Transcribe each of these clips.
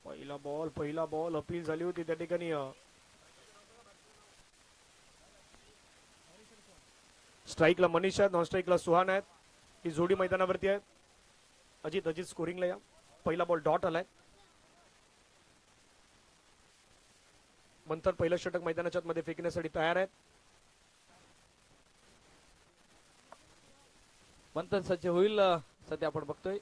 पहिला ball appeal झाली होती त्या ठिकाणी. स्ट्राईकला मनीष आहेत, नॉन स्ट्राईकला सुहान आहेत. ही जोडी मैदानावरती आहे. अजित स्कोरिंगला या. पहिला बॉल डॉट आलाय. मंथन पहिलं षटक मैदानाच्या मध्ये फेकण्यासाठी तयार आहेत. मंथन सज्ज होईल सध्या आपण बघतोय.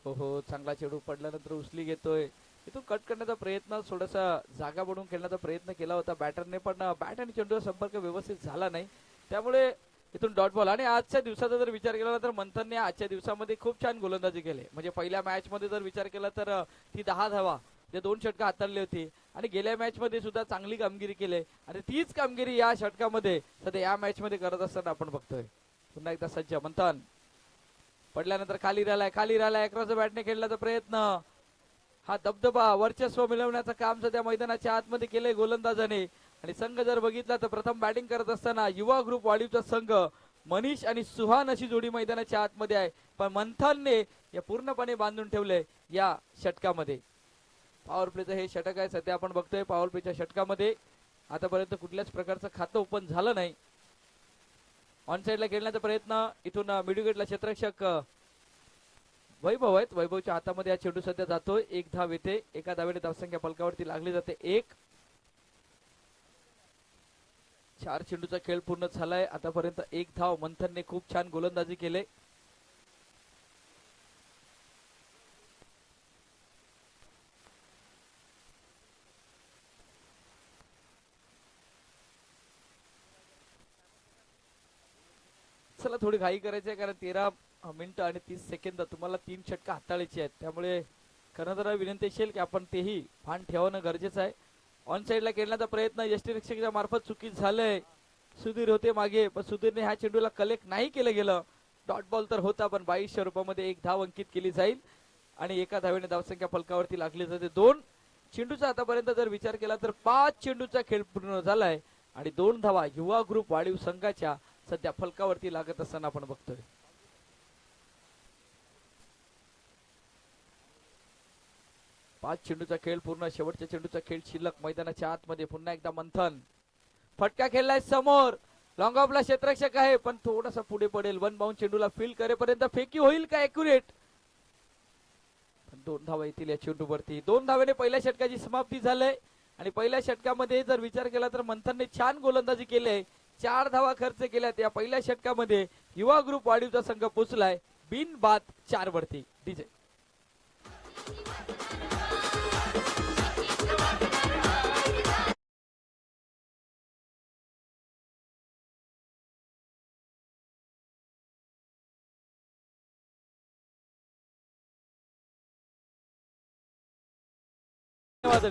हो चांगला चेडू पडल्यानंतर उचली घेतोय. इथून कट करण्याचा प्रयत्न, थोडासा जागा बनवून खेळण्याचा प्रयत्न केला होता बॅटरने, पण बॅट आणि चेंडूचा संपर्क व्यवस्थित झाला नाही, त्यामुळे इथून डॉट बॉल. आणि आजच्या दिवसाचा जर विचार केला तर मंथनने आजच्या दिवसामध्ये खूप छान गोलंदाजी केली. म्हणजे पहिल्या मॅच मध्ये जर विचार केला तर ती 10 धावा जे 2 षटकं हाताळली होती, आणि गेल्या मॅच मध्ये सुद्धा चांगली कामगिरी केली, आणि तीच कामगिरी या षटकामध्ये सध्या या मॅच मध्ये करत असताना आपण बघतोय. पुन्हा एकदा सज्ज मंथन पडल्यानंतर खाली राहिलाय अक्रॉस बॅटने खेळण्याचा प्रयत्न. हा दबदबा वर्चस्व मिळवण्याचं काम सध्या मैदानाच्या आतमध्ये केलंय गोलंदाजाने. आणि संघ जर बघितला तर प्रथम बॅटिंग करत असताना युवा ग्रुप वाढीवचा संघ मनीष आणि सुहान अशी जोडी मैदानाच्या आतमध्ये आहे, पण मंथनने या पूर्णपणे बांधून ठेवले या षटकामध्ये. पॉवर प्लेचं हे षटक आहे सध्या आपण बघतोय. पॉवर प्लेच्या षटकामध्ये आतापर्यंत कुठल्याच प्रकारचं खातं ओपन झालं नाही. ऑन साइडला खेळण्याचा प्रयत्न, इथून मिडविकेटला क्षेत्ररक्षक वैभव आहेत. वैभवच्या हातामध्ये हा चेंडू सध्या जातोय. 1 धाव येते. एका धावेने धावसंख्या फलकावरती लागली जाते 1. 4 चेंडूचा खेळ पूर्ण झालाय. आतापर्यंत 1 धाव. मंथनने खूप छान गोलंदाजी केले. चला थोडी घाई करायची आहे, कारण 13 मिनिटं आणि 30 सेकंद तुम्हाला 3 षटकं हाताळायची आहेत, त्यामुळे कर्णधाराला विनंती असेल की आपण तेही भान ठेवणं गरजेचं आहे. ऑन साइडला खेळण्याचा प्रयत्न यष्टीरक्षकाच्या मार्फत चुकीच झालंय. सुधीर होते मागे, पण सुधीरने ह्या चेंडूला कलेक्ट नाही केलं गेलं. डॉट बॉल तर होता, पण 22 स्वरूपामध्ये 1 धाव अंकित केली जाईल, आणि एका धावेने धावसंख्या फलकावरती लागली जाते 2. चेंडूचा आतापर्यंत जर विचार केला तर 5 चेंडूचा खेळ पूर्ण झालाय, आणि 2 धावा युवा ग्रुप वाढीव संघाच्या सध्या फलकावरती लागत असताना आपण बघतोय. पाच चेंडूचा खेळ पूर्ण. शेवटच्या चेंडूचा खेळ शिल्लक मैदानाच्या आतमध्ये. पुन्हा एकदा मंथन फटका खेळलाय समोर. लॉंग ऑफला क्षेत्ररक्षक आहे, पण थोडासा पुढे पडेल. 1 बाउंड चेंडूला फील करेपर्यंत फेकी होईल का ऍक्युरेट? 2 धावा येतील या चेंडूवरती. 2 धावेने पहिल्या षटकाची समाप्ती झाली, आणि पहिल्या षटकामध्ये जर विचार केला तर मंथनने छान गोलंदाजी केली. 4 धावा खर्च केल्यात या पहिल्या षटकामध्ये. युवा ग्रुप वाढीवचा संघ पोचलाय बिनबाद 4 वरती. DJ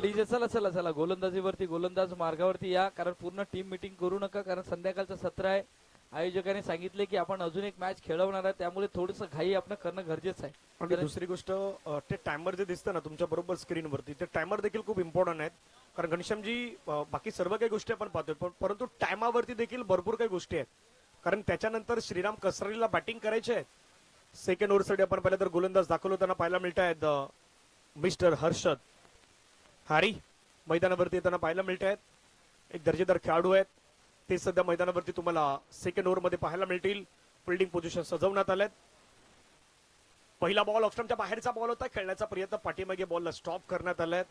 DJ. चला चला चला गोलंदाजीवरती, गोलंदाज मार्गावरती या, कारण पूर्ण टीम मीटिंग करू नका, कारण संध्याकाळचं सत्र आहे. आयोजकांनी सांगितले की आपण अजून एक मॅच खेळवणार आहे, त्यामुळे थोडंसं घाई आपण करणं गरजेचं आहे. आणि दुसरी गोष्ट, ते टायमर जे दिसतं ना तुमच्या बरोबर स्क्रीनवरती, ते टायमर देखील खूप इम्पॉर्टंट आहेत. कारण घनश्यामजी बाकी सर्व काही गोष्टी आपण पाहतोय, परंतु टायमावरती देखील भरपूर काही गोष्टी आहेत. कारण त्याच्यानंतर श्रीराम कसरालीला बॅटिंग करायचे आहे. सेकंड ओव्हरसाठी आपण पहिला तर गोलंदाज दाखवलो त्यांना पाहायला मिळत आहेत मिस्टर हर्षद हारी मैदानावरती येताना पाहायला मिळत आहेत. एक दर्जेदार खेळाडू आहेत, ते सध्या मैदानावरती तुम्हाला सेकंड ओव्हर मध्ये पाहायला मिळतील. फिल्डिंग पोझिशन सजवण्यात आल्यात. पहिला बॉल ऑफस्टंपच्या बाहेरचा बॉल होता. खेळण्याचा प्रयत्न पाठीमागे बॉलला स्टॉप करण्यात आलाय.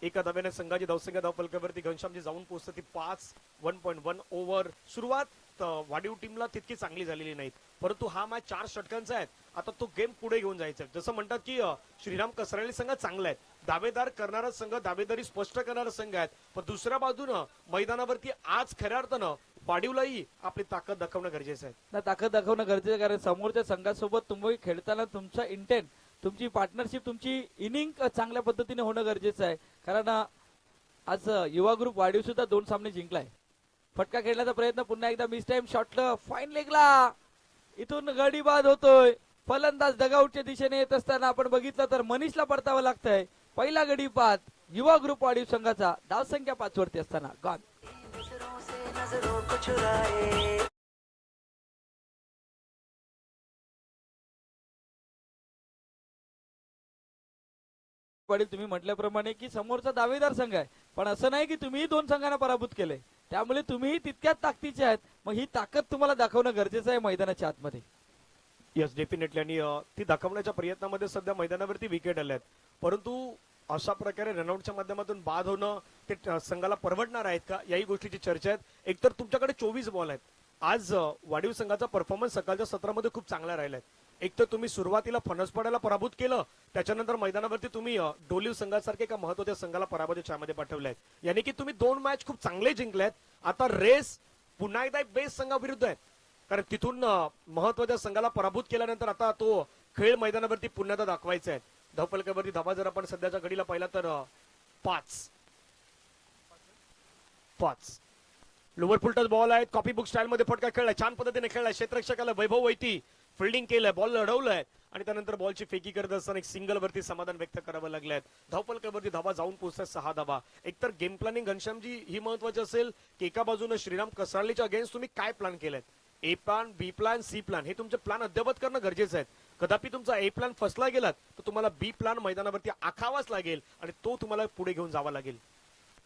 एका धावेने संघाची धावसंख्या धावफलकावरती घनश्यामजी जाऊन पोहोचते ती 5. 1.1 ओव्हर. सुरुवात वाढीव टीमला तितकी चांगली झालेली नाही, परंतु हा मॅच 4 षटकांचा आहे. आता तो गेम पुढे घेऊन जायचा आहे. जसं म्हणतात की श्रीराम कसराली संघ चांगला आहे, दावेदार करणारा संघ, दावेदारी स्पष्ट करणारा संघ आहे, पण दुसऱ्या बाजूनं मैदानावरती आज खऱ्या अर्थानं वाढीवलाही आपली ताकद दाखवणं गरजेचं आहे. ना ताकद दाखवणं गरजेचं आहे, कारण समोरच्या संघासोबत तुम्ही खेळताना तुमचा इंटेंट, तुमची पार्टनरशिप, तुमची इनिंग चांगल्या पद्धतीने होणं गरजेचं आहे. कारण आज युवा ग्रुप वाढीव सुद्धा 2 सामने जिंकलाय. फटका खेळण्याचा प्रयत्न पुन्हा एकदा मिस टाइम शॉटला फाईन लेगला. इथून गडी बाद होतोय. फलंदाज डगआउटच्या दिशेने येत असताना आपण बघितलं तर मनीषला परतावं लागतंय. पहिला गडी बाद युवा ग्रुप वाढीव संघाचा. धावसंख्या 5 वरती असताना गॉन. पाटील तुम्ही म्हटल्याप्रमाणे की समोरचा दावेदार संघ आहे, पण असं नाही की तुम्ही दोन संघांना पराभूत केले, त्यामुळे तुम्ही तितक्याच ताकदीचे आहेत. मग ही ताकद तुम्हाला दाखवणं गरजेचं आहे मैदानाच्या आतमध्ये. Yes definitely. आणि ती दाखवण्याच्या प्रयत्नामध्ये सध्या मैदानावरती विकेट आल्यात, परंतु अशा प्रकारे रनआउटच्या माध्यमातून बाद होणं ते संघाला परवडणार आहेत का, याही गोष्टीची चर्चा आहे. एकतर तुमच्याकडे 24 बॉल आहेत. आज वाढीव संघाचा परफॉर्मन्स सकाळच्या सत्रामध्ये खूप चांगला राहिलाय. एक तर तुम्ही सुरुवातीला फणसपाड्याला पराभूत केलं, त्याच्यानंतर मैदानावरती तुम्ही डोलीव संघासारखे एका महत्त्वाच्या संघाला पराभूतीच्या मध्ये पाठवलाय. यानी की तुम्ही 2 मॅच खूप चांगले जिंकल्यात. आता रेस पुन्हा एकदा बेस्ट संघाविरुद्ध आहे, कारण तिथून महत्त्वाच्या संघाला पराभूत केल्यानंतर आता तो खेळ मैदानावरती पुन्हा एकदा दाखवायचा आहे. धावफलकावरती धावा जर आपण सध्याच्या घडीला पाहिला तर 5 लोवर फुलटच बॉल आहेत. कॉपी बुक स्टाईल मध्ये फटका खेळलाय, छान पद्धतीने खेळलाय. क्षेत्ररक्षकाला वैभव वैती फिल्डिंग केलंय, बॉल लढवलाय आणि त्यानंतर बॉलची फेकी करत असताना एक सिंगल वरती समाधान व्यक्त करावं लागलंय. धावफलकावरती धावा जाऊन पोहोचतात 6 धावा. एकतर गेम प्लॅनिंग घनश्यामजी ही महत्वाची असेल की एका बाजूने श्रीराम कसराळीच्या अगेन्स्ट तुम्ही काय प्लॅन केलाय. ए प्लॅन, बी प्लॅन, सी प्लॅन हे तुमचे प्लॅन अद्यावत करणं गरजेचं आहे. कदापि तुमचा ए प्लॅन फसला गेलात तर तुम्हाला बी प्लॅन मैदानावरती आखावाच लागेल आणि तो तुम्हाला पुढे घेऊन जावा लागेल.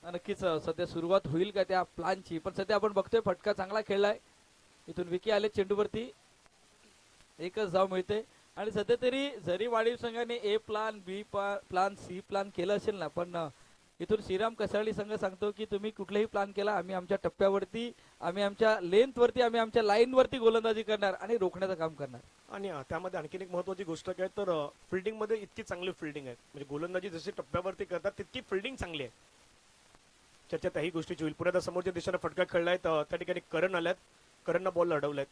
नक्कीच सध्या सुरुवात होईल का त्या प्लॅनची, पण सध्या आपण बघतोय फटका चांगला खेळलाय. इथून विकी आले चेंडूवरती, एकच धाव मिळते. आणि सध्या तरी जरी वाढीव संघाने ए प्लॅन, बी प्लॅन, सी प्लॅन केलं असेल ना, पण इथून श्रीराम कसरळी संघ सांगतो की तुम्ही कुठलाही प्लॅन केला, आम्ही आमच्या टप्प्यावरती, आम्ही आमच्या लेंथवरती, आम्ही आमच्या लाईनवरती गोलंदाजी करणार आणि रोखण्याचं काम करणार. आणि त्यामध्ये आणखीन एक महत्वाची गोष्ट काय तर फिल्डिंग मध्ये इतकी चांगली फिल्डिंग आहे, म्हणजे गोलंदाजी जशी टप्प्यावरती करतात तितकी फिल्डिंग चांगली आहे. चर्चा त्याही गोष्टीची होईल. पुढे समोरच्या दिशेने फटका खेळलाय, त्या ठिकाणी करण आल्यात, करणनं बॉल लढवलाय.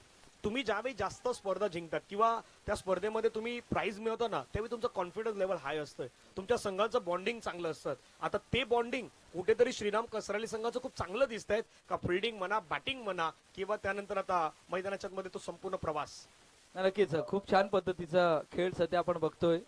तुम्ही ज्यावेळी जास्त स्पर्धा जिंकतात किंवा त्या स्पर्धेमध्ये तुम्ही प्राइज मिळवता ना, त्यावेळी तुमचं कॉन्फिडन्स लेवल हाय असतं, तुमच्या संघाचं बॉन्डिंग चांगलं असतं. आता ते बॉन्डिंग कुठेतरी श्रीराम कसराली संघाचं खूप चांगलं दिसतंय का, फिल्डिंग म्हणा, बॅटिंग म्हणा किंवा त्यानंतर आता मैदानाच्या मध्ये तो संपूर्ण प्रवास. नक्कीच खूप छान पद्धतीचा खेळ सध्या आपण बघतोय.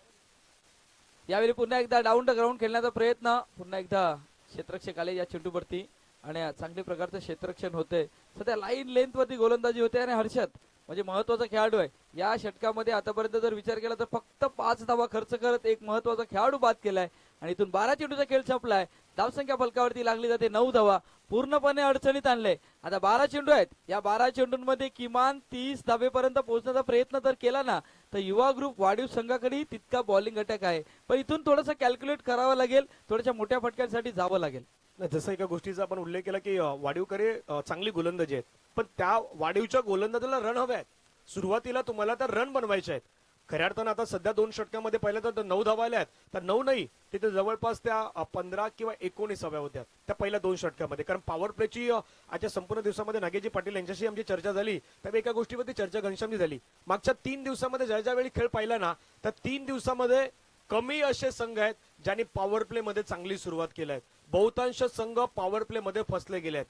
यावेळी पुन्हा एकदा डाऊन द ग्राउंड खेळण्याचा प्रयत्न, पुन्हा एकदा क्षेत्ररक्षक आले या चेंडूवरती आणि चांगल्या प्रकारचं क्षेत्ररक्षण होते. सध्या लाईन लेंथ वरती गोलंदाजी होते आणि हर्षद म्हणजे महत्वाचा खेळाडू आहे. या षटकामध्ये आतापर्यंत जर विचार केला तर फक्त 5 धावा खर्च करत एक महत्वाचा खेळाडू बाद केलाय आणि इथून 12 चेंडूचा खेळ संपलाय. धावसंख्या फलकावरती लागली जाते 9 धावा, पूर्णपणे अडचणीत आणले. आता 12 चेंडू आहेत, या 12 चेंडूंमध्ये किमान 30 धावेपर्यंत पोहोचण्याचा प्रयत्न तर केला ना, तर युवा ग्रुप वाढीव संघाकडे तितका बॉलिंग अटॅक आहे. पण इथून थोडंसं कॅल्क्युलेट करावं लागेल, थोड्याशा मोठ्या फटक्यांसाठी जावं लागेल. जसं एका गोष्टीचा आपण उल्लेख केला की वाढीवकडे चांगली गोलंदाजी आहेत, पण त्या वाढीवच्या गोलंदाजीला रन हवे आहेत. सुरुवातीला तुम्हाला तर रन बनवायचे आहेत. खऱ्या अर्थानं आता सध्या 2 षटकामध्ये पाहिलं तर 9 धावा आल्या आहेत, तर 9 नाही तिथे जवळपास त्या 15 किंवा 19 हव्या होत्या त्या पहिल्या 2 षटकामध्ये. कारण पॉवर प्लेची आजच्या संपूर्ण दिवसामध्ये नागेजी पाटील यांच्याशी आमची चर्चा झाली, त्यावेळी एका गोष्टीवरती चर्चा घनश्यामची झाली. मागच्या 3 दिवसामध्ये ज्या वेळी खेळ पाहिला ना, त्या 3 दिवसामध्ये कमी असे संघ आहेत ज्यांनी पॉवर प्ले मध्ये चांगली सुरुवात केली आहे. बहुतांश संघ पॉवर प्ले मध्ये फसले गेले आहेत.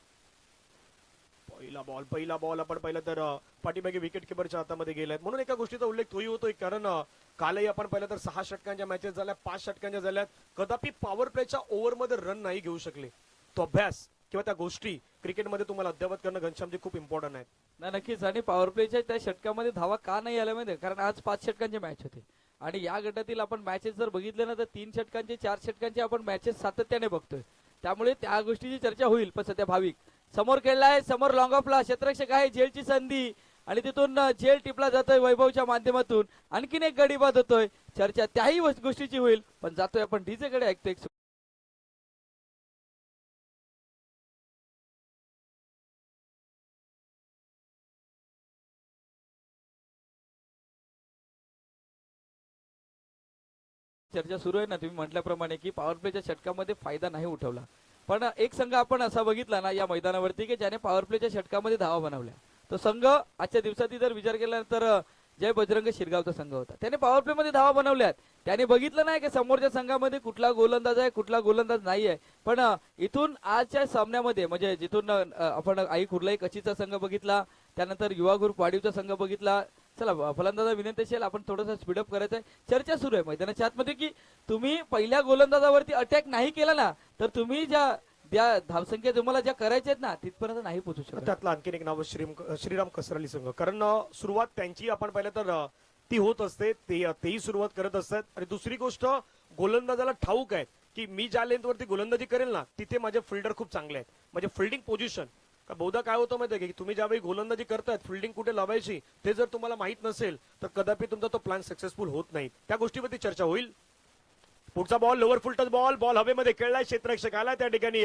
पहिला बॉल आपण पाहिलं तर पाठीमागे विकेट किपरच्या हातामध्ये गेलाय, म्हणून एका गोष्टीचा उल्लेख तोही होतोय. कारण कालही आपण पाहिलं तर 6 षटकांच्या मॅचेस झाल्या, 5 षटकांच्या झाल्यात, कदापि पॉवर प्लेच्या ओव्हरमध्ये रन नाही घेऊ शकले. तो अभ्यास किंवा त्या गोष्टी क्रिकेटमध्ये तुम्हाला अद्यावत करणं घनश्यामजी खूप इम्पॉर्टंट आहे. नक्कीच. आणि पॉवर प्लेच्या त्या षटकामध्ये धावा का नाही आल्या माहिती, कारण आज 5 षटकांची मॅच होती आणि या गटातील आपण मॅचेस जर बघितले ना तर 3 षटकांचे 4 षटकांचे आपण मॅचेस सातत्याने बघतोय, त्यामुळे त्या गोष्टीची चर्चा होईल. पण सध्या भाविक समोर खेळलाय, समोर लॉंग ऑफला क्षेत्ररक्षक आहे, झेलची संधी आणि तिथून झेल टिपला जातोय वैभवच्या माध्यमातून, आणखीन एक गडी बाद होतोय. चर्चा त्याही गोष्टीची होईल, पण जातोय आपण डीजे कडे. ऐकतोय चर्चा सुरू आहे ना, तुम्ही म्हटल्याप्रमाणे की पॉवर प्लेच्या षटकामध्ये फायदा नाही उठवला, पण एक संघ आपण असा बघितला ना या मैदानावरती की ज्याने पॉवर प्लेच्या षटकामध्ये धावा बनवल्या. तो संघ आजच्या दिवसात जर विचार केला तर जय बजरंग शिरगावचा संघ होता. त्याने पॉवर प्ले मध्ये धावा बनवल्यात. त्याने बघितलं नाही की समोरच्या संघामध्ये कुठला गोलंदाज आहे, कुठला गोलंदाज नाही आहे. पण इथून आजच्या सामन्यामध्ये म्हणजे जिथून आपण आई कुर्लाई कचीचा संघ बघितला, त्यानंतर युवा ग्रुप वाडीवचा संघ बघितला. चला फलंदाजा विनंती असेल, आपण थोडंसं स्पीडअप करायचं आहे. चर्चा सुरू आहे मैदानाच्या आतमध्ये की तुम्ही पहिल्या गोलंदाजावरती अटॅक नाही केला ना तर तुम्ही ज्या धावसंख्या तुम्हाला ज्या करायच्या आहेत ना तिथपर्यंत नाही पोहोचू शकत. त्यातलं आणखीन एक नाव श्रीराम कसराली संघ. कारण सुरुवात त्यांची आपण पाहिलं तर ती होत असते, तेही सुरुवात करत असतात. आणि दुसरी गोष्ट गोलंदाजाला ठाऊक आहे की मी ज्या लेंथवरती गोलंदाजी करेल ना तिथे माझे फिल्डर खूप चांगले आहेत. म्हणजे फिल्डिंग पोझिशन का बहुधा काय होतं माहिती आहे की तुम्ही ज्यावेळी गोलंदाजी करतायत फिल्डिंग कुठे लावायची ते जर तुम्हाला माहित नसेल तर कदापि तुमचा तो प्लॅन सक्सेसफुल होत नाही. त्या गोष्टीवरती चर्चा होईल. पुढचा बॉल लोअर फुल टच बॉल बॉल हवेमध्ये खेळलाय. क्षेत्ररक्षक आलाय त्या ठिकाणी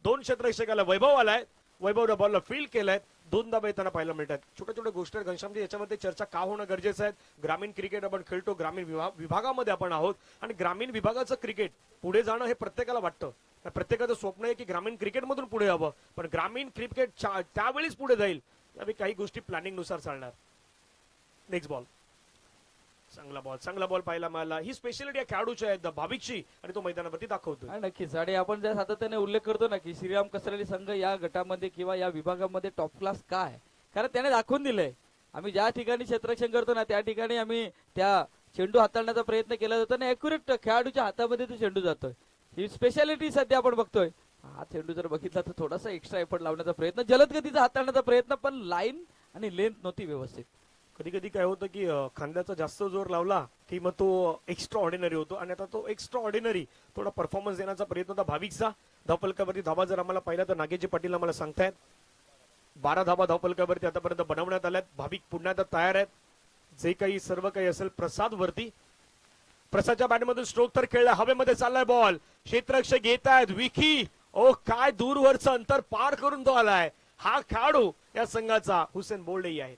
दोन क्षेत्ररक्षकाला वैभव आलाय. वैभवला बॉलला फील्ड केलाय. दोन धाबा येताना पाहायला मिळतात. छोट्या छोट्या गोष्टी घनश्यामजी याच्यामध्ये चर्चा का होणं गरजेचं आहे. ग्रामीण क्रिकेट आपण खेळतो. ग्रामीण विभागामध्ये आपण आहोत आणि ग्रामीण विभागाचं क्रिकेट पुढे जाणं हे प्रत्येकाला वाटतं. प्रत्येकाचं स्वप्न आहे की ग्रामीण क्रिकेटमधून पुढे यावं. पण ग्रामीण क्रिकेट त्यावेळीच पुढे जाईल त्यावेळी काही गोष्टी प्लॅनिंग नुसार चालणार. नेक्स्ट बॉल चांगला बॉल पाहायला मिळाला. ही स्पेशालिटी खेळाडूची आहे भाविकची आणि तो मैदानावरती दाखवतो. नक्कीच. आणि आपण ज्या सातत्याने उल्लेख करतो ना की श्रीराम कसरली संघ या गटामध्ये किंवा या विभागामध्ये टॉप क्लास का आहे, कारण त्याने दाखवून दिलंय. आम्ही ज्या ठिकाणी क्षेत्ररक्षण करतो ना त्या ठिकाणी आम्ही त्या चेंडू हाताळण्याचा प्रयत्न केला जातो आणि अॅक्युरेट खेळाडूच्या हातामध्ये तो चेंडू जातोय. ही स्पेशालिटी सध्या आपण बघतोय. हा चेंडू जर बघितला तर थोडासा एक्स्ट्रा एफर्ट लावण्याचा प्रयत्न, जलद गतीचा हाताळण्याचा प्रयत्न, पण लाईन आणि लेंथ नव्हती व्यवस्थित. कधी कधी काय होतं की खांद्याचा जास्त जोर लावला की मग तो एक्स्ट्रा ऑर्डिनरी होतो आणि आता तो एक्स्ट्रा ऑर्डिनरी थोडा परफॉर्मन्स देण्याचा प्रयत्न होता भाविकचा. धावफलकावरती धावा जर आम्हाला पाहिला तर नागेजी पाटील आम्हाला सांगतायत 12 धावा धावफलकावरती आतापर्यंत बनवण्यात आल्यात. भाविक पुन्हा आता तयार आहेत. जे काही सर्व काही असेल प्रसाद वरती. प्रसादच्या बॅटमधून स्ट्रोक तर खेळला. हवेमध्ये चाललाय बॉल. क्षेत्ररक्षक घेत आहेत. विकी ओ काय दूरवरचं अंतर पार करून तो आलाय. हा खेळाडू या संघाचा हुसेन बोल्डे आहे.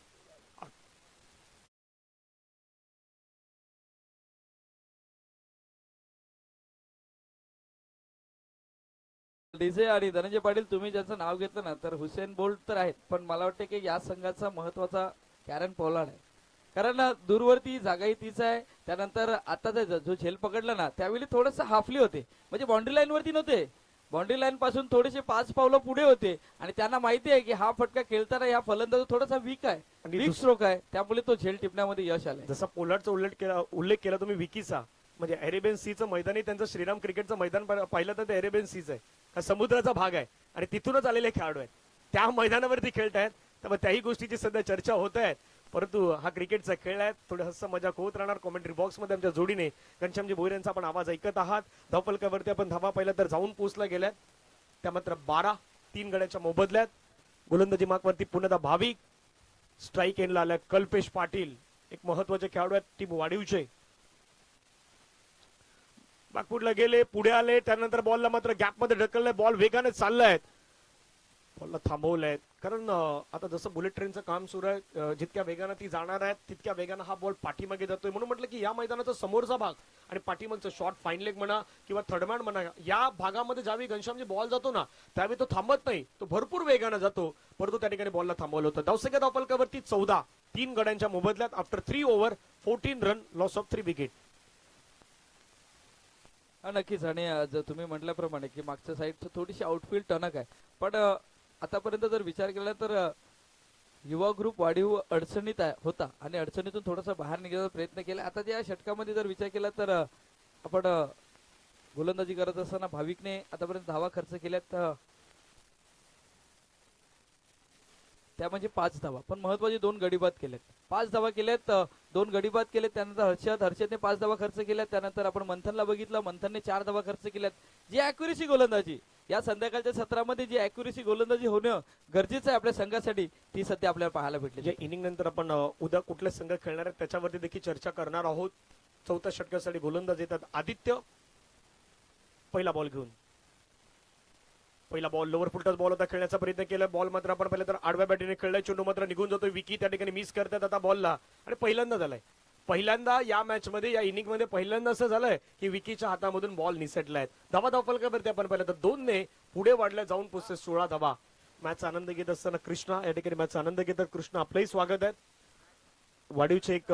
डीजे आणि धनंजय पाटील तुम्ही ज्यांचं नाव घेतलं ना तर हुसेन बोल्ट तर आहेत, पण मला वाटतं की या संघाचा महत्वाचा कॅरन पोलार्ड आहे. कारण दूरवरती जागाही तीच आहे. त्यानंतर आता जो झेल पकडला ना त्यावेळी थोडंसं हाफली होते, म्हणजे बाउंड्री लाईन वरती नव्हते. बाउंड्री लाईन पासून थोडेसे 5 पावलं पुढे होते आणि त्यांना माहिती आहे की हा फटका खेळताना या फलंदाज थोडासा वीक आहे, वीक स्ट्रोक आहे, त्यामुळे तो झेल टिपण्यामध्ये यश आलंय. जसा पोलार्डचा उल्लेख केला तुम्ही विकीचा, म्हणजे अरेबियन सीचं मैदानी त्यांचं श्रीराम क्रिकेटचं मैदान पाहिलं तर ते अरेबियन सीच आहे. हा समुद्राचा भाग आहे आणि तिथूनच आलेले खेळाडू आहेत. त्या मैदानावरती खेळत आहेत. त्यामुळे त्याही गोष्टीची सध्या चर्चा होत आहे. परंतु हा क्रिकेटचा खेळ आहे. थोडं हस्स मजाक होत राहणार कॉमेंट्री बॉक्स मध्ये आमच्या जोडीने. घनश्यामजी भोईर यांचा आपण आवाज ऐकत आहात. धावफलकावरती आपण धावा पाहिला तर जाऊन पोहोचला गेल्यात. त्या मात्र 12 3 गड्याच्या मोबदल्यात. गोलंदाजी मार्कवरती पुन्हा भाविक. स्ट्राईक एंडला आलाय कल्पेश पाटील. एक महत्वाचे खेळाडू आहेत टीम वाढीवचे. बागपुटला गेले, पुढे आले, त्यानंतर बॉलला मात्र गॅप मध्ये ढकललाय. बॉल वेगाने चाललाय. बॉलला थांबवलाय कारण आता जसं बुलेट ट्रेनचं काम सुरू आहे, जितक्या वेगानं ती जाणार आहे तितक्या वेगानं हा बॉल पाठीमागे जातोय. म्हणून म्हटलं की या मैदानाचा समोरचा भाग आणि पाठीमागचा शॉर्ट फाईन लेग म्हणा किंवा थर्ड मॅन म्हणा, या भागामध्ये ज्यावेळी घनश्यामजी बॉल जातो ना त्यावेळी तो थांबत नाही, तो भरपूर वेगानं जातो. परंतु त्या ठिकाणी बॉलला थांबवलं होतं. धावसंख्या धावफलकावरती 14 3 गड्यांच्या मोबदल्यात. After 3 over 14 run, loss of 3 wicket. नक्कीच. आणि जर तुम्ही म्हटल्याप्रमाणे की मागच्या साईडचं थोडीशी आउटफील्ड टणक आहे, पण आतापर्यंत जर विचार केला तर युवा ग्रुप वाढीव अडचणीत होता आणि अडचणीतून थोडासा बाहेर निघण्याचा प्रयत्न केला. आता या षटकामध्ये जर विचार केला तर आपण गोलंदाजी करत असताना भाविकने आतापर्यंत धावा खर्च केल्यात त्या म्हणजे 5 धावा, पण महत्वाचे 2 गडी बाद केलेत. 5 धावा केल्यात, 2 गडी बाद केलेत. त्यानंतर हर्षदने 5 धावा खर्च केल्यात. त्यानंतर आपण मंथनला बघितलं, मंथनने 4 धावा खर्च केल्यात. जी अॅक्युरेसी गोलंदाजी या संध्याकाळच्या सत्रामध्ये जी अॅक्युरेसी गोलंदाजी होणं गरजेचं आहे आपल्या संघासाठी, ती सध्या आपल्याला पाहायला भेटली. या इनिंग नंतर आपण उद्या कुठले संघ खेळणार आहेत त्याच्यावरती देखील चर्चा करणार आहोत. 4थ्या षटकासाठी गोलंदाज येतात आदित्य. पहिला बॉल घेऊन. पहिला बॉल लोअर फुलटच बॉल होता, खेळण्याचा प्रयत्न केला. बॉल मात्र आपण पाहिलं तर आडव्या बॅटीने खेळलाय. चेंडू मात्र निघून जातोय. विकी त्या ठिकाणी मिस करतात आता बॉलला आणि पहिल्यांदा झालाय. पहिल्यांदा या मॅच मध्ये या इनिंग मध्ये पहिल्यांदा असं झालंय की विकीच्या हातामधून बॉल निसटलाय. धावा धावफलकावरती आपण पाहिलं तर 2 ने पुढे वाढलाय, जाऊन पोहोचते 16 धावा. मॅचचा आनंद घेत असताना कृष्णा या ठिकाणी मॅचचा आनंद घेतात. कृष्णा आपलंही स्वागत आहे. वाढीवचे एक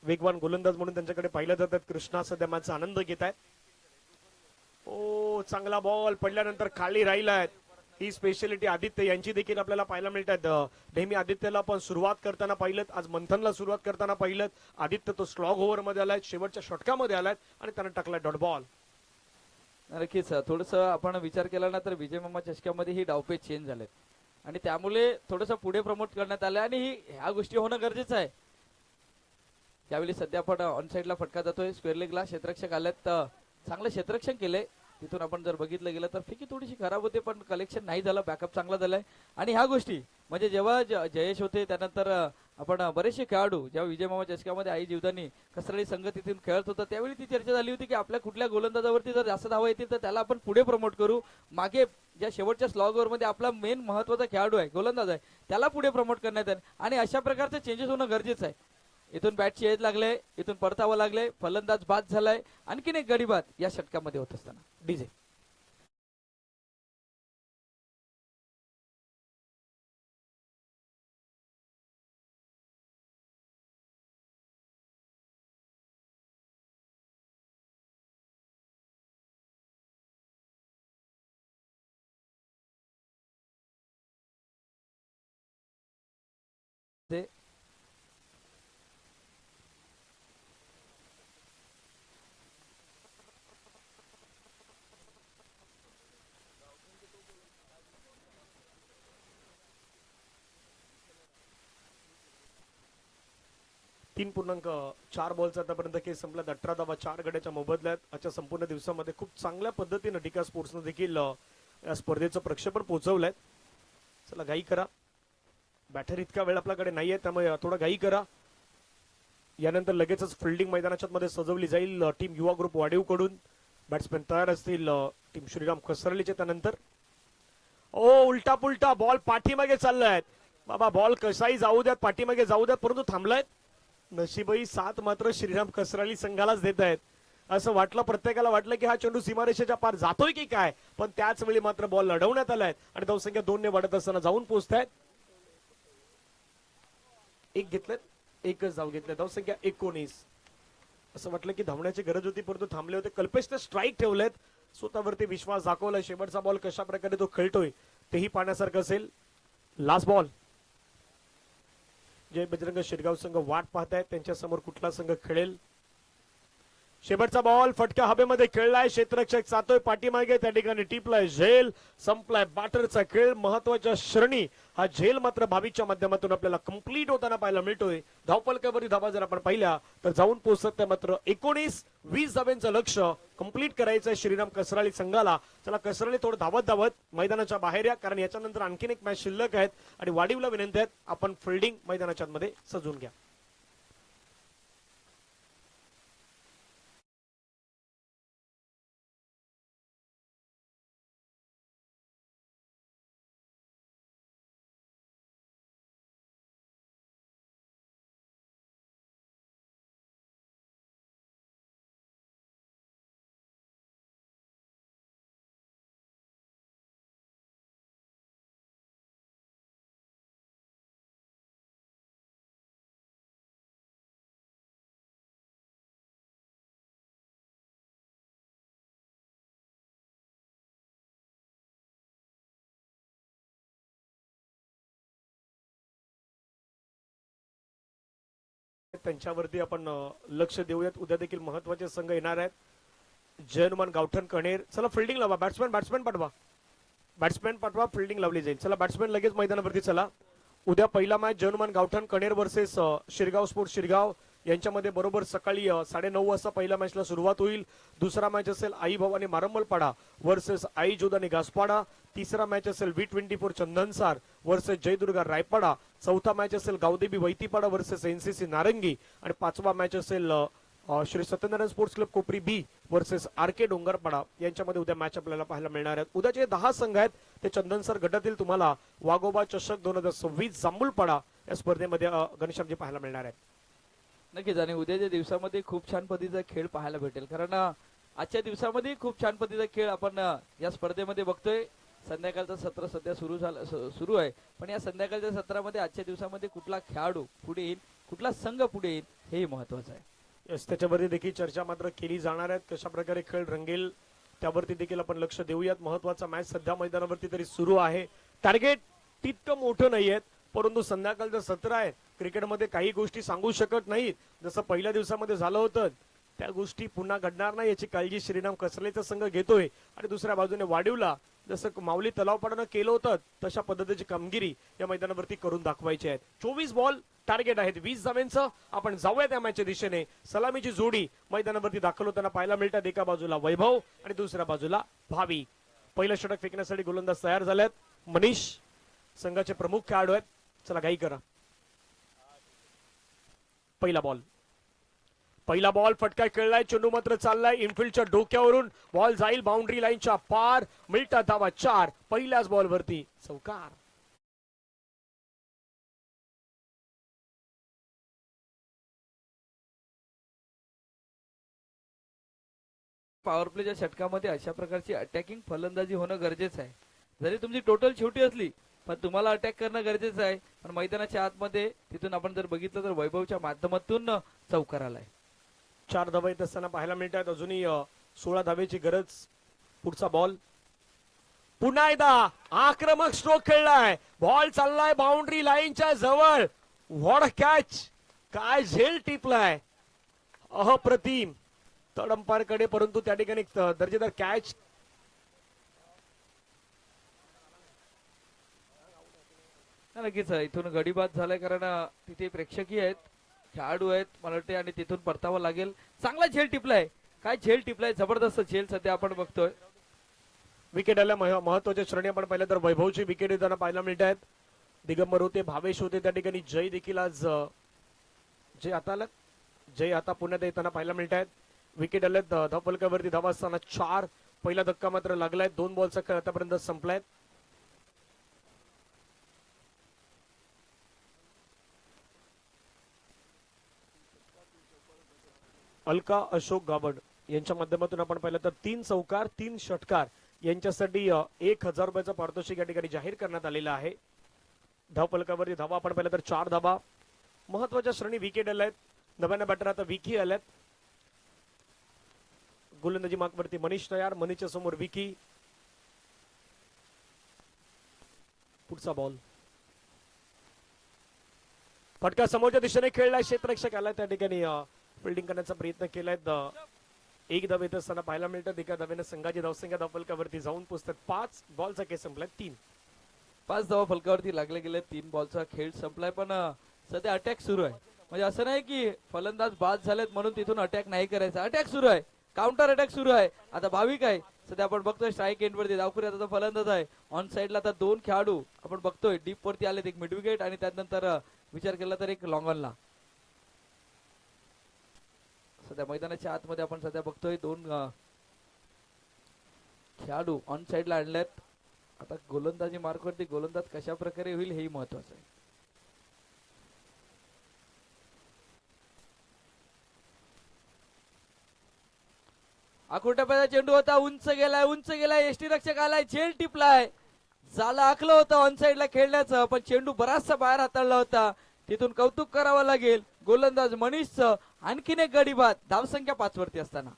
वेगवान गोलंदाज म्हणून त्यांच्याकडे पाहिलं जातात. कृष्णा सध्या मॅचचा आनंद घेत आहेत. ओ चांगला बॉल पडल्यानंतर खाली राहिलाय. ही स्पेशालिटी आदित्य यांची देखील आपल्याला पाहायला मिळतात. नेहमी आदित्यला आपण सुरुवात करताना पाहिलं, आज मंथनला सुरुवात करताना पाहिलं. आदित्य तो स्लॉग ओव्हर मध्ये आलाय, शेवटच्या षटकामध्ये आलाय आणि त्यानं टाकलाय डॉट बॉल. नक्कीच. थोडस आपण विचार केला ना तर विजय मामा चषकामध्ये ही डावपेच चेंज झालेत आणि त्यामुळे थोडस पुढे प्रमोट करण्यात आलं आणि ह्या गोष्टी होणं गरजेचं आहे. यावेळी सध्या आपण ऑन साईडला फटका जातोय स्क्वेअर लेगला. क्षेत्ररक्षक आलेत, चांगलं क्षेत्ररक्षण केलंय. तिथून आपण जर बघितलं गेलं तर फिकी थोडीशी खराब होते, पण कलेक्शन नाही झालं, बॅकअप चांगला झालाय. आणि ह्या गोष्टी म्हणजे जेव्हा जयेश होते त्यानंतर आपण बरेचसे खेळाडू जेव्हा विजय मामा चषकामध्ये आई जीवदानी कसरळी संघ तिथून खेळत होता त्यावेळी ती चर्चा झाली होती की आपल्या कुठल्या गोलंदाजावरती जर जास्त धावा येतील तर त्याला आपण पुढे प्रमोट करू. मागे ज्या शेवटच्या स्लॉग मध्ये आपला मेन महत्वाचा खेळाडू आहे, गोलंदाज आहे, त्याला पुढे प्रमोट करण्यात येईल. आणि अशा प्रकारचे चेंजेस होणं गरजेचं आहे. इथून बॅटची एज लागले, इथून परतावं लागले, फलंदाज बाद झालाय, आणखीन एक गडी बाद या षटकामध्ये होत असताना. डीजे ते तीन पूर्णांक 4 बॉलचा आतापर्यंत खेळ संपला. 18 धावा 4 गड्याच्या मोबदल्यात. आजच्या संपूर्ण दिवसामध्ये खूप चांगल्या पद्धतीनं टिका स्पोर्ट्सनं देखील या स्पर्धेचं प्रक्षेपण पोहोचवलंय. चला घाई करा, बॅटर इतका वेळ आपल्याकडे नाहीये, त्यामुळे थोडा घाई करा. यानंतर लगेचच फिल्डिंग मैदानाच्या मध्ये सजवली जाईल टीम युवा ग्रुप वाडीव कडून. बॅट्समॅन तयार असतील टीम श्रीराम कसरलीचे. त्यानंतर उलटा पुलटा बॉल पाठीमागे चाललाय बाबा, बॉल कसाही जाऊ द्यात, पाठीमागे जाऊ द्यात, परंतु थांबलाय. नशीबही साथ मात्र श्रीराम कसराली संघालाच देत आहेत. असं वाटलं, प्रत्येकाला वाटलं की हा चेंडू सीमारेषेच्या पार जातोय की काय, पण त्याच वेळी मात्र बॉल लढवण्यात आलाय आणि धावसंख्या 2 ने वाढत असताना जाऊन पोहोचतायत. एक घेतलं, एकच धाव घेतलं, धावसंख्या 19. असं वाटलं की धावण्याची गरज होती, परंतु थांबले होते. कल्पेशने स्ट्राईक ठेवलेत, स्वतःवरती विश्वास दाखवलाय. शेवटचा बॉल कशा प्रकारे तो खेळतोय तेही पाहण्यासारखं असेल. Last ball. जय बजरंग शिरगाव संघ वाट पाहतायत त्यांच्या समोर कुठला संघ खेळेल. शेवटचा बॉल फटका हवेमध्ये खेळलाय, क्षेत्ररक्षक जातोय पाठीमागे, त्या ठिकाणी टिपलाय झेल, संपलाय बॅटरचा खेळ. महत्वाच्या श्रेणी हा झेल मात्र भाविकच्या माध्यमातून आपल्याला कंप्लीट होताना पाहायला मिळतोय. धावफलकावरील धावा जर आपण पाहिल्या तर जाऊन पोहोचत त्या मात्र 19-20 धाव्यांचं लक्ष कंप्लीट करायचंय श्रीराम कसराळी संघाला. चला कसराळी थोडं धावत धावत मैदानाच्या बाहेर या, कारण याच्यानंतर आणखीन एक मॅच शिल्लक आहेत आणि वाडीवला विनंती आहेत आपण फिल्डिंग मैदानाच्या मध्ये सजवून घ्या. त्यांच्यावरती आपण लक्ष देऊयात. उद्या देखील महत्वाचे संघ येणार आहेत. जयनुमान गावठण कणेर. चला फिल्डिंग लावा, बॅट्समॅन पाठवा, फिल्डिंग लावली जाईल. चला बॅट्समॅन लगेच मैदानावरती चला. उद्या पहिला match Jaynuman Gavthan Kaner versus Shirgaon sports Shirgaon यांच्यामध्ये बरोबर सकाळी 9:30 वाजता पहिल्या मॅचला सुरुवात होईल. दुसरा मॅच असेल आई भवानी मारंबलपाडा वर्सेस आई जोदानी घासपाडा. तिसरा मॅच असेल V24 चंदनसार वर्सेस जयदुर्गा रायपाडा. चौथा मॅच असेल गावदेवी वैतीपाडा वर्सेस NCC नारंगी. आणि पाचवा मॅच असेल श्री सत्यनारायण स्पोर्ट्स क्लब कोपरी बी वर्सेस RK डोंगरपाडा. यांच्यामध्ये उद्या मॅच आपल्याला पाहायला मिळणार आहेत. उद्याचे 10 संघ आहेत ते चंदनसर गटातील तुम्हाला वाघोबा चषक 2026 जांभूलपाडा या स्पर्धेमध्ये घनश्यामजी पाहायला मिळणार आहेत. नक्कीच. आणि उद्याच्या दिवसामध्ये खूप छान पद्धतीचा खेळ पाहायला भेटेल, कारण आजच्या दिवसामध्ये खूप छान पद्धतीचा खेळ आपण या स्पर्धेमध्ये बघतोय. संध्याकाळचं सत्र सध्या सुरू आहे, पण या संध्याकाळच्या सत्रामध्ये आजच्या दिवसामध्ये कुठला खेळाडू पुढे येईल, कुठला संघ पुढे येईल हेही महत्वाचं आहे. यस, त्याच्यावरती देखील चर्चा मात्र केली जाणार आहे. कशा प्रकारे खेळ रंगेल त्यावरती देखील आपण लक्ष देऊयात. महत्वाचा मॅच सध्या मैदानावरती तरी सुरू आहे. टार्गेट तितकं मोठं नाहीये, परंतु संध्याकाळचं सत्र आहे. क्रिकेटमध्ये काही गोष्टी सांगू शकत नाहीत. जसं पहिल्या दिवसामध्ये झालं होतं त्या गोष्टी पुन्हा घडणार नाही याची काळजी श्रीराम कसरलेचा संघ घेतोय. आणि दुसऱ्या बाजूने वाडीवला जसं माऊली तलावपाडानं केलं होतं तशा पद्धतीची कामगिरी या मैदानावरती करून दाखवायची आहे. 24 बॉल टार्गेट आहेत 20 धावांचं. आपण जाऊया त्या मॅचच्या दिशेने. सलामीची जोडी मैदानावरती दाखल होताना पाहायला मिळतात. एका बाजूला वैभव आणि दुसऱ्या बाजूला भावी. पहिलं षटक फेकण्यासाठी गोलंदाज तयार झालेत. मनीष संघाचे प्रमुख खेळाडू आहेत. चला घाई करा. पहिला बॉल फटका खेळलाय. चेंडू मात्र चाललाय इनफिल्डच्या डोक्यावरून. बॉल जाईल बाउंड्री लाईनच्या पार. मिळतात धावा 4. पहिल्याच बॉलवरती चौकार. पॉवर प्लेच्या षटकामध्ये अशा प्रकारची अटॅकिंग फलंदाजी होणं गरजेचं आहे. जरी तुमची टोटल छोटी असली पण तुम्हाला अटॅक करणं गरजेचं आहे. पण मैदानाच्या आतमध्ये तिथून आपण जर बघितलं तर वैभवच्या माध्यमातून चौकार आलाय. 4 धावा येत असताना पाहायला मिळतात. अजूनही 16 धावेची गरज. पुढचा बॉल पुन्हा एकदा आक्रमक स्ट्रोक खेळलाय. बॉल चाललाय बाउंड्री लाईनच्या जवळ. What a catch. काय झेल टिपलाय. अप्रतिम. तड अंपायरकडे परंतु त्या ठिकाणी दर्जेदार कॅच. नक्कीच इथून गडी बाद झालाय कारण तिथे प्रेक्षकीय आहेत, खेळाडू आहेत मला वाटते आणि तिथून परतावं लागेल. चांगला झेल टिपलाय. काय झेल टिपलाय. जबरदस्त झेल सध्या आपण बघतोय. विकेट आल्या महत्वाच्या श्रेणी आपण पाहिलं तर वैभवची विकेट येताना पाहायला मिळत आहेत. दिगंबर होते, भावेश होते, त्या ठिकाणी जय देखील आज जय आता पुण्यात येताना पाहायला मिळत आहेत. विकेट आल्यात. धावफलकावरती धावा असताना 4. पहिला धक्का मात्र लागलाय. 2 बॉलचा खेळ आतापर्यंत संपलाय. अलका अशोक गाबड यांच्या माध्यमातून आपण पाहिलं तर 3 चौकार 3 षटकार यांच्यासाठी 1000 रुपयाचं पारितोषिक या ठिकाणी जाहीर करण्यात आलेलं आहे. धावफलकावरती धावा आपण पाहिलं तर 4 धावा. महत्वाच्या श्रेणी विकेट आल्या आहेत. नव्यानं बॅटर आता विकी आल्यात. गोलंदाजी मार्कवरती मनीष तयार. मनीषच्या समोर विकी. पुढचा बॉल फटका समोरच्या दिशेने खेळलाय. क्षेत्ररक्षक आलाय त्या ठिकाणी फिल्डिंग करण्याचा प्रयत्न केलाय. 1 धाव येत असताना पाहायला मिळतात. एका धावेने संघाची धावसंख्या धावफलकावरती जाऊन पोहोचतात 5. बॉलचा खेळ संपलाय 3. 5 धावा फलकावरती लागले गेले. 3 बॉलचा खेळ संपलाय पण सध्या अटॅक सुरू आहे. म्हणजे असं नाही की फलंदाज बाद झालेत म्हणून तिथून अटॅक नाही करायचा. अटॅक सुरू आहे. काउंटर अटॅक सुरू आहे. आता भाविक आहे सध्या आपण बघतोय स्ट्राईक एंड वरती. धावखुरी आता फलंदाज आहे. ऑन साइडला आता 2 खेळाडू आपण बघतोय डीप वरती आलेत. एक मिड विकेट आणि त्यानंतर विचार केला तर एक लॉंग ऑनला. सध्या मैदानाच्या आतमध्ये आपण सध्या बघतोय 2 खेळाडू ऑन साइडला आणल्यात. आता गोलंदाजी मार्कवरती गोलंदाज कशा प्रकारे होईल हेही महत्वाचं आहे. आकुर्ट्याचा चेंडू होता. उंच गेलाय. एसटी रक्षक आलाय. झेल टिपलाय. झालं आखलं होतं ऑन साइडला खेळण्याचं पण चेंडू बराचसा बाहेर हाताळला होता. तिथून कौतुक करावं लागेल गोलंदाज मनीषचं. आणखीन एक गडी बाद. धावसंख्या 5 वरती असताना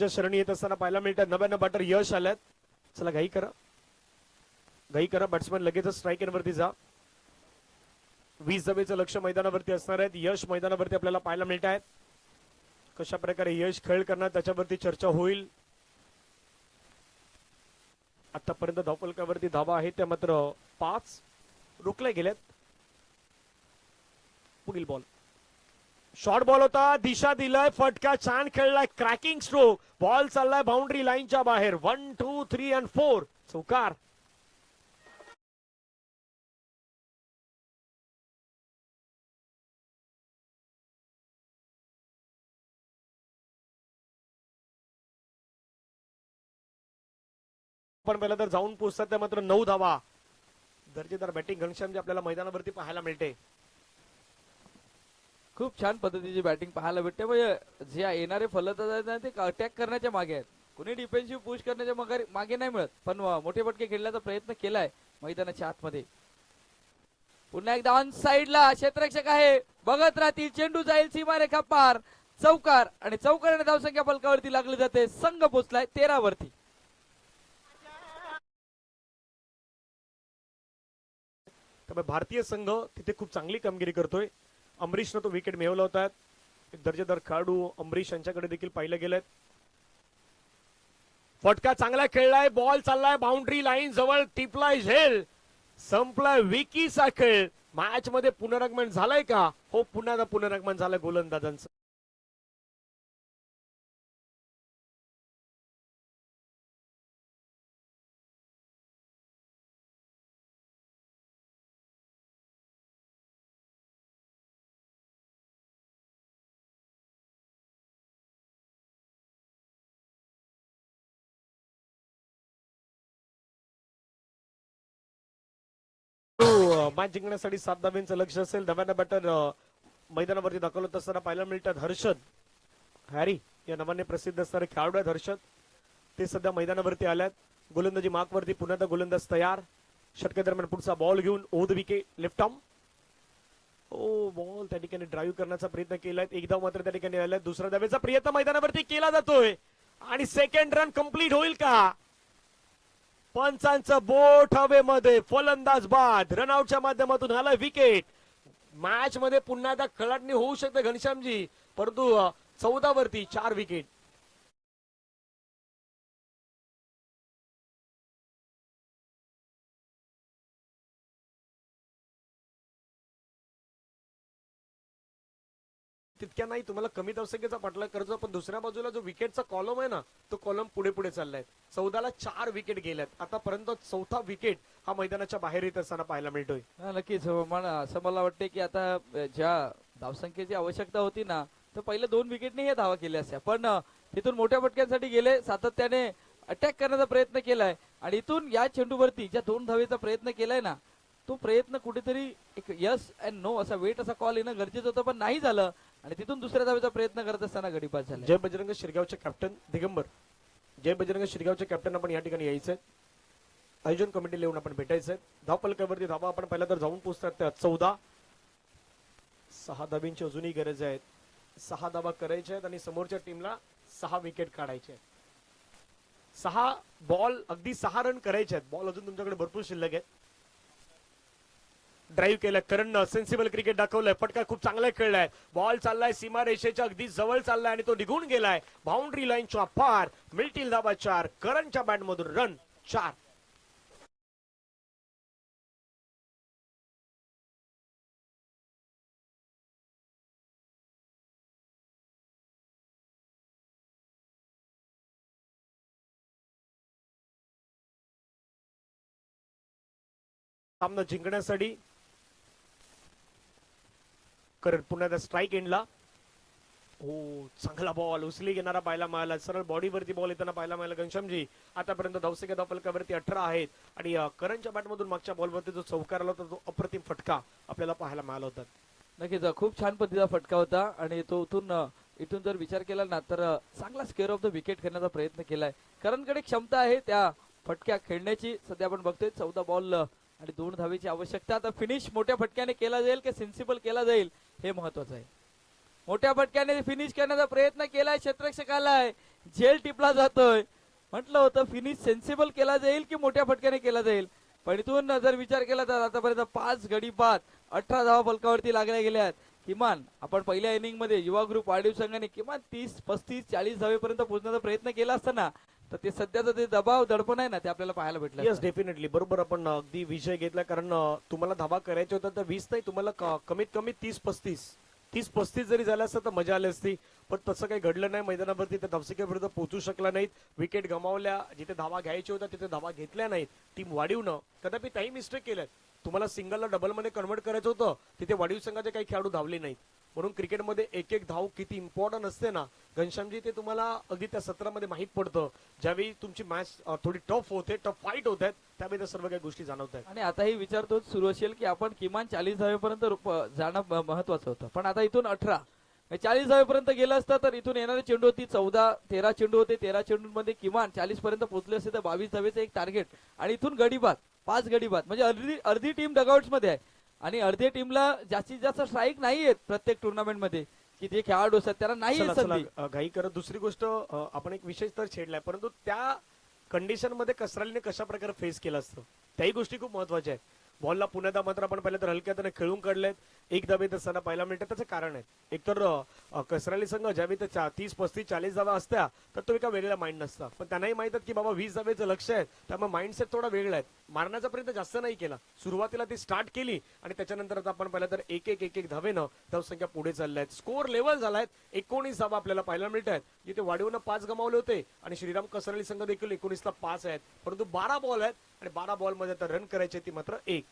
श्रेणी येत असताना पाहायला मिळतात. नव्यानं बॅटर यश आल्यात. चला घाई करा. बॅट्समॅन लगेचच स्ट्राईक एंड वरती जा. 20 धावेचं लक्ष मैदानावरती असणार आहेत. यश मैदानावरती आपल्याला पाहायला मिळत आहेत. कशा प्रकारे यश खेळ करणार त्याच्यावरती चर्चा होईल. आतापर्यंत धावफलकावरती धावा आहेत त्या मात्र 5 रोखल्या गेल्यात. पुढील बॉल शॉर्ट बॉल होता. दिशा दिलाय. फटका छान खेळलाय. Cracking stroke. बॉल चाललाय बाउंड्री लाईनच्या बाहेर. 1 2 3 आणि 4 चौकार. पण पहिला तर जाऊन पोहोचतात त्या मात्र 9 धावा. दर्जेदार बॅटिंग घनश्याम आपल्याला मैदानावरती पाहायला मिळते. खूप छान पद्धतीची बॅटिंग पाहायला भेटते. म्हणजे जे येणारे फलंदाज आहेत ना ते अटॅक करण्याच्या मागे आहेत. कुणी डिफेन्सिव्ह पुश करण्याच्या मागे नाही मिळत पण मोठे फटके खेळण्याचा प्रयत्न केलाय मैदानाच्या आतमध्ये. पुन्हा एकदा ऑन साइडला क्षेत्ररक्षक आहे. बघत राहतील. चेंडू जाईल सीमारेखा पार. चौकार आणि चौकाराने धावसंख्या फलकावरती लागली जाते. संघ पोचलाय 13 वरती. त्यामुळे भारतीय संघ तिथे खूप चांगली कामगिरी करतोय. अमरीशनं तो विकेट मिळवला होता. एक दर्जेदार खेळाडू अमरीश यांच्याकडे देखील पाहिलं गेलंय. फटका चांगला खेळलाय. बॉल चाललाय बाउंड्री लाईन जवळ. टिपलाय झेल. संपलाय विकीचा खेळ. मॅच मध्ये पुनरागमन झालंय का? हो, पुन्हा पुनरागमन झालंय गोलंदाजांचं. मॅच जिंकण्यासाठी 7 धावांचं लक्ष असेल. नव्यानं बॅटर मैदानावरती दाखवत असताना पाहायला मिळतात हर्षद हॅरी या नावाने प्रसिद्ध असणारे खेळाडू आहेत हर्षद. ते सध्या मैदानावरती आल्यात. गोलंदाजी मार्कवरती पुन्हा एकदा गोलंदाज तयार. षटके दरम्यान पुढचा बॉल घेऊन ओद विकेट लेफ्ट आर्म. ओ बॉल त्या ठिकाणी ड्राईव्ह करण्याचा प्रयत्न केलाय. एक धाव मात्र त्या ठिकाणी आलाय. दुसऱ्या धावेचा प्रयत्न मैदानावरती केला जातोय आणि सेकंड रन कंप्लीट होईल का? पंचांचं बोट हवेमध्ये. फलंदाज बाद. रनआउटच्या माध्यमातून आला विकेट. मॅच मध्ये पुन्हा एकदा खळाडणी होऊ शकते घनश्यामजी, परंतु 14 वरती 4 विकेट. तितक्या नाही, तुम्हाला कमी धावसंख्येचा पाठलाग करायचा, पण दुसऱ्या बाजूला जो विकेटचा कॉलम आहे ना, तो कॉलम पुढे पुढे चाललाय. 14ला 4 विकेट गेल्यात. आतापर्यंत चौथा विकेट हा मैदानाच्या बाहेर येत असताना पाहायला मिळतोय. नक्कीच असं मला वाटतं की आता ज्या धावसंख्येची आवश्यकता होती ना, तर पहिले 2 विकेटने हे धावा केल्या असत्या, पण तिथून मोठ्या फटक्यांसाठी गेले. सातत्याने अटॅक करण्याचा प्रयत्न केलाय आणि इथून या चेंडूवरती ज्या 2 धावेचा प्रयत्न केलाय ना, तो प्रयत्न कुठेतरी एक यस अँड नो असा वेट असा कॉल येणं गरजेचं होतं, पण नाही झालं आणि तिथून दुसऱ्या धावेचा प्रयत्न करत असताना गडी बाद झाला. जय बजरंग शिरगावचे कॅप्टन दिगंबर, जय बजरंग शिरगावचे कॅप्टन आपण या ठिकाणी यायचंय. आयोजन कमिटीला येऊन आपण भेटायचंय. धावपलकावरती धावा आपण पहिला तर जाऊन पोहोचतात. 14 6 धाब्यांची अजूनही गरज आहे. 6 धावा करायच्या आहेत आणि समोरच्या टीमला 6 विकेट काढायचे आहेत. 6 बॉल अगदी 6 रन करायचे आहेत. बॉल अजून तुमच्याकडे भरपूर शिल्लक आहेत. ड्राईव्ह केलाय करणनं. सेन्सिबल क्रिकेट दाखवलंय. फटका खूप चांगला खेळलाय. बॉल चाललाय सीमा रेषेच्या अगदी जवळ चाललाय आणि तो निघून गेलाय बाउंड्री लाईनच्या पार. मिळतील धावा 4. करणच्या बॅट मधून रन 4. सामना जिंकण्यासाठी करण पुन्हा एकदा स्ट्राईक एंडला. हो, चांगला बॉल उचली घेणारा पाहायला मिळाला. सरळ बॉडीवरती बॉल येताना पाहायला मिळाला. घनश्यामजी आतापर्यंत धावसंख्या धावफलकावरती 18 आहेत आणि करणच्या बॅटमधून मागच्या बॉलवरती जो चौकार आला होता, तो अप्रतिम फटका आपल्याला पाहायला मिळाला होता. नक्कीच खूप छान पद्धतीचा फटका होता आणि तो इथून जर विचार केला ना, तर चांगला स्केअर ऑफ द विकेट करण्याचा प्रयत्न केलाय. करणकडे क्षमता आहे त्या फटक्या खेळण्याची. सध्या आपण बघतोय 14 बॉल आणि 2 धावेची आवश्यकता. आता फिनिश मोठ्या फटक्याने केला जाईल की सेन्सिबल केला जाईल हे महत्वाचं आहे. मोठ्या फटक्याने फिनिश करण्याचा प्रयत्न केलाय. क्षेत्ररक्षकाला झेल टिपला जातोय. म्हटलं होतं फिनिश सेन्सिबल केला जाईल की मोठ्या फटक्याने केला जाईल, पण इथून जर विचार केला तर आतापर्यंत 5 गडी बाद 18 धावा फलकावरती लागल्या गेल्यात. किमान आपण पहिल्या इनिंग मध्ये युवा ग्रुप वाढीव संघाने किमान 30, 35, 40 धावेपर्यंत पोहोचण्याचा प्रयत्न केला असताना, तर ते सध्याचं जे दबाव दडपण आहे ना, ते आपल्याला पाहायला भेटलं. येस, डेफिनेटली बरोबर. आपण अगदी विजय घेतला, कारण तुम्हाला धावा करायचे होता तर 20 नाही, तुम्हाला कमीत कमी 30-35 जरी झालं असतं तर मजा आली असती, पण तसं काही घडलं नाही. मैदानावरती त्या धावसंख्येपर्यंत पोहोचू शकला नाहीत. विकेट गमावल्या. जिथे धावा घ्यायच्या होत्या तिथे धावा घेतल्या नाहीत. टीम वाढीवनं कदापि काही मिस्टेक केल्यात. तुम्हाला सिंगलला डबल मध्ये कन्वर्ट करायचं होतं, तिथे वाढीव संघाचे काही खेळाडू धावले नाहीत. म्हणून क्रिकेटमध्ये एक एक धाव किती इम्पॉर्टंट असते ना घनश्यामजी, ते तुम्हाला अगदी त्या सत्रामध्ये माहीत पडतं. ज्यावेळी तुमची मॅच थोडी टफ होते, टफ फाईट होत आहेत, त्यावेळी त्या सर्व काही गोष्टी जाणवत आहेत. आणि आताही विचारतोच सुरू असेल की आपण किमान 40 धावेपर्यंत जाणं महत्वाचं होतं, पण आता इथून 18 40 धावेपर्यंत गेलं असतं तर इथून येणारे चेंडू होती 14-13 चेंडू होते. 13 चेंडूंमध्ये किमान 40 पर्यंत पोहोचले असते तर 22 धावेचं एक टार्गेट आणि इथून गडी बाद 5 गडी बाद, म्हणजे अर्धी टीम डगआउट्स मध्ये आहे आणि अर्ध्या टीमला जास्तीत जास्त स्ट्राईक नाही आहेत प्रत्येक टुर्नामेंट मध्ये. की ते खेळाडू असतात त्यांना नाही चला आहे चला संधी. घाई करत दुसरी गोष्ट आपण एक विषय तर छेडलाय परंतु त्या कंडिशन मध्ये कसरालीने कशा प्रकारे फेस केलं असतं त्याही गोष्टी खूप महत्वाच्या आहेत. बॉलला पुण्यादा मात्र आपण पहिल्या तर हलक्यात खेळून काढलेत. एक धाबे असताना पहिल्या मिनिटात त्याचं कारण आहे. एकतर कसराली संघ ज्यावेळी त्या 30-35-40 धावा असत्या तर तो एका वेगळ्या माइंड नसता, पण त्यांनाही माहित आहे की बाबा 20 धावेचं लक्ष आहे, त्यामुळे माइंडसेट थोडा वेगळा आहे. मारण्याचा प्रयत्न जास्त नाही केला, सुरुवातीला ती स्टार्ट केली आणि त्याच्यानंतर आता आपण पाहिलं तर एक धावेनं धावसंख्या पुढे चालल्या आहेत. स्कोर लेवल झालाय 19 धावा आपल्याला पाहायला मिळत आहेत, जिथे वाढीवनं 5 गमावले होते आणि श्रीराम कसराली संघ देखील 19ला 5 आहेत, परंतु 12 बॉल आहेत आणि 12 बॉल मध्ये आता रन करायचे ती मात्र 1.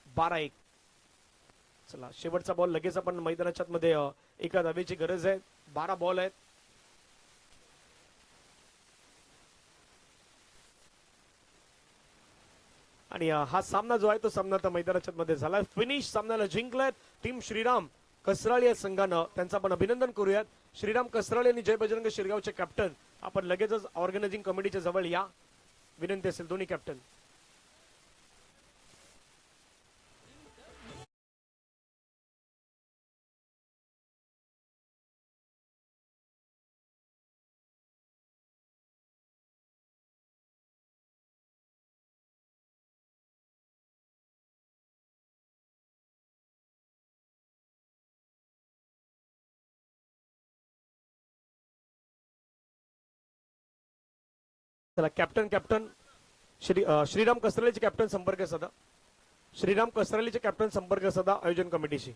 12-1. चला शेवटचा बॉल लगेच आपण मैदानाच्या मध्ये एका धावेची गरज आहे. 12 बॉल आहेत. आणि हा सामना जो आहे तो सामना आता मैदानाच्या मध्ये झाला. फिनिश सामन्याला जिंकलाय टीम श्रीराम कसराळी या संघानं. त्यांचं आपण अभिनंदन करूयात. श्रीराम कसराळी आणि जय बजरंग शिरगावचे कॅप्टन आपण लगेचच ऑर्गनायझिंग कमिटीच्या जवळ या. विनंती असेल दोन्ही कॅप्टन. चला कॅप्टन श्रीराम कसरालीचे कॅप्टन संपर्क साधा. श्रीराम कसरालीचे कॅप्टन संपर्क साधा आयोजन कमिटीशी.